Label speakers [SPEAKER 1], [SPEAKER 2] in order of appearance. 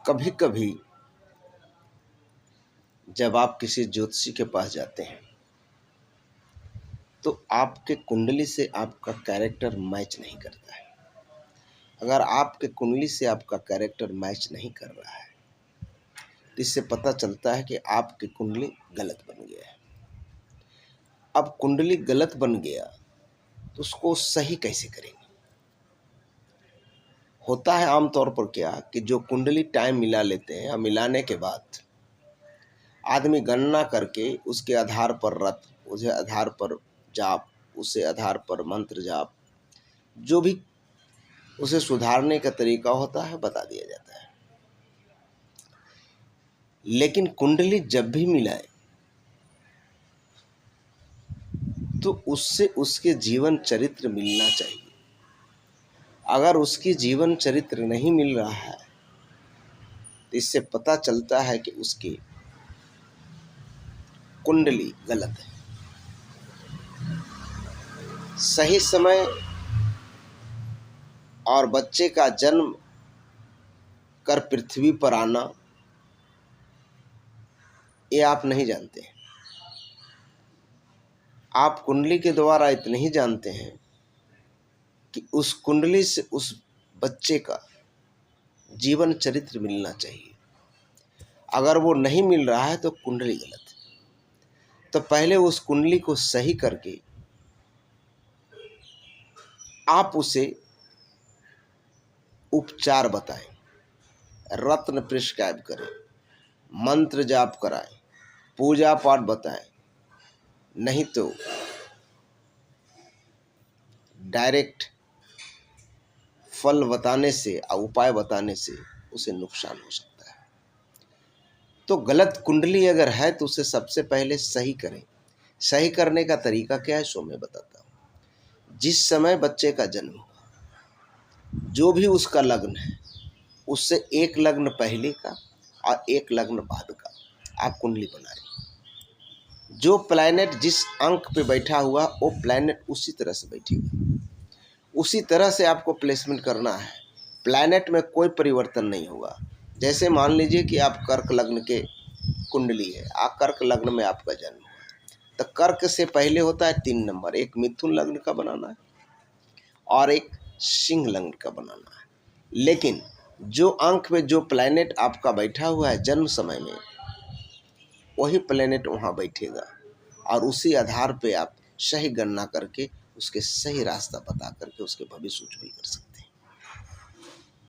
[SPEAKER 1] कभी कभी जब आप किसी ज्योतिषी के पास जाते हैं तो आपके कुंडली से आपका कैरेक्टर मैच नहीं करता है। अगर आपके कुंडली से आपका कैरेक्टर मैच नहीं कर रहा है तो इससे पता चलता है कि आपकी कुंडली गलत बन गया है। अब कुंडली गलत बन गया तो उसको सही कैसे करेंगे? होता है आमतौर पर क्या कि जो कुंडली टाइम मिला लेते हैं, मिलाने के बाद आदमी गणना करके उसके आधार पर रत्न, उसके आधार पर जाप, उसके आधार पर मंत्र जाप, जो भी उसे सुधारने का तरीका होता है बता दिया जाता है। लेकिन कुंडली जब भी मिलाए तो उससे उसके जीवन चरित्र मिलना चाहिए। अगर उसकी जीवन चरित्र नहीं मिल रहा है तो इससे पता चलता है कि उसकी कुंडली गलत है। सही समय और बच्चे का जन्म कर पृथ्वी पर आना ये आप नहीं जानते हैं। आप कुंडली के द्वारा इतना ही जानते हैं कि उस कुंडली से उस बच्चे का जीवन चरित्र मिलना चाहिए। अगर वो नहीं मिल रहा है तो कुंडली गलत है। तो पहले उस कुंडली को सही करके आप उसे उपचार बताएं, रत्न प्रिस्क्राइब करें, मंत्र जाप कराएं, पूजा पाठ बताएं। नहीं तो डायरेक्ट फल बताने से और उपाय बताने से उसे नुकसान हो सकता है। तो गलत कुंडली अगर है तो उसे सबसे पहले सही करें। सही करने का तरीका क्या है सो मैं बताता हूँ। जिस समय बच्चे का जन्म हुआ, जो भी उसका लग्न है उससे एक लग्न पहले का और एक लग्न बाद का आप कुंडली बनाएं। जो प्लैनेट जिस अंक पे बैठा हुआ वो प्लैनेट उसी तरह से बैठेगा, उसी तरह से आपको प्लेसमेंट करना है। प्लैनेट में कोई परिवर्तन नहीं होगा। जैसे मान लीजिए कि आप कर्क लग्न के कुंडली है, कर्क लग्न में आपका जन्म हुआ, तो कर्क से पहले होता है 3 नंबर, एक मिथुन लग्न का बनाना है और एक सिंह लग्न का बनाना है। लेकिन जो अंक में जो प्लैनेट आपका बैठा हुआ है जन्म समय में, वही प्लैनेट वहाँ बैठेगा और उसी आधार पे आप सही गणना करके उसके सही रास्ता बता करके उसके भविष्य उज्जवल कर सकते हैं।